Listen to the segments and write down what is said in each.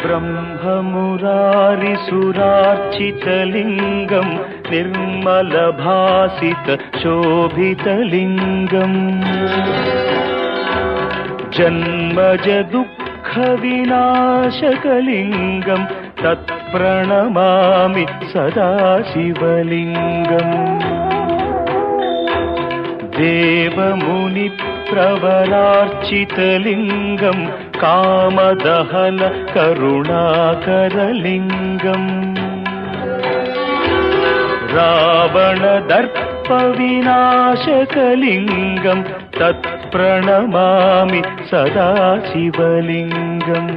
ब्रह्ममुरारिसुरार्चितलिङ्गं निर्मलभासितशोभितलिङ्गम् जन्मजदुःखविनाशकलिङ्गं तत्प्रणमामि सदा शिवलिङ्गम् देवमुनिप्रवरार्चितलिङ्गं कामदहन करुणाकरलिङ्गम् रावणदर्पविनाशकलिङ्गं तत्प्रणमामि सदा शिवलिङ्गम्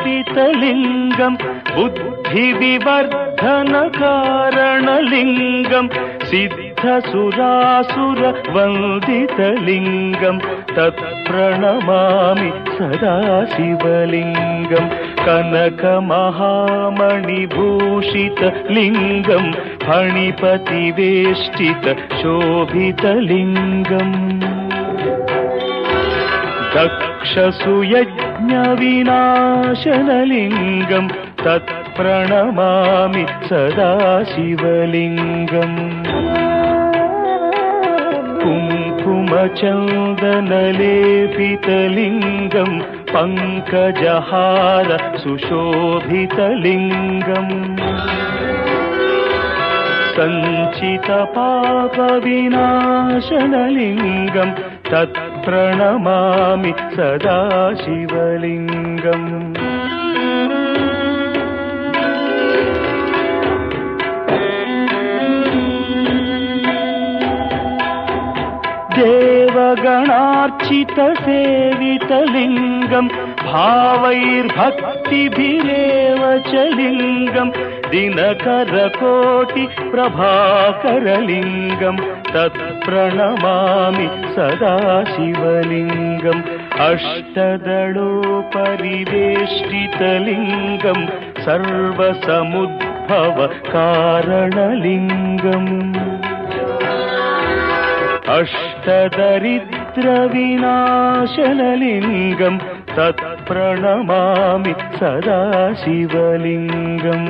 सर्वसुगन्धसुलेपितलिङ्गं बुद्धिविवर्धनकारणलिङ्गं सिद्धसुरासुरवन्दितलिङ्गं तत्प्रणमामि सदा शिवलिङ्गं कनकमहामणिभूषितलिङ्गं फणिपतिवेष्टितशोभितलिङ्गम् दक्षसुयज्ञविनाशनलिङ्गं तत्प्रणमामि सदा शिवलिङ्गम् कुङ्कुमचन्दनलेपितलिङ्गं पङ्कजहार सुशोभितलिङ्गम् सञ्चितपापविनाशनलिङ्गं तत्प्रणमामि सदा शिवलिङ्गम् देवगणार्चितसेवितलिङ्गं भावैर्भक्तिभिरेव च लिङ्गं दिनकरकोटिप्रभाकरलिङ्गं तत्प्रणमामि सदा शिवलिङ्गम् अष्टदलोपरिवेष्टितलिङ्गं सर्वसमुद्भवकारणलिङ्गम् अष्टदरिद्रविनाशनलिङ्गं तत्प्रणमामि सदा शिवलिङ्गम्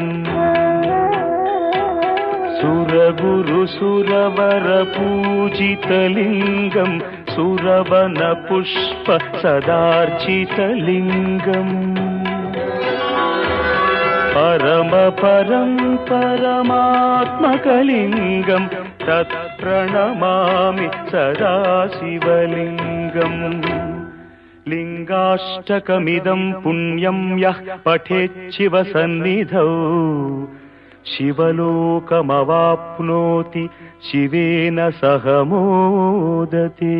सुरगुरुसुरवरपूजितलिङ्गं सुरवनपुष्प सदार्चितलिङ्गम् परमात्मकलिङ्गं तत्प्रणमामि सदा शिवलिङ्गम् लिङ्गाष्टकमिदं पुण्यं यः पठेच्छिवसन्निधौ शिवलोकमवाप्नोति शिवेन सह मोदते।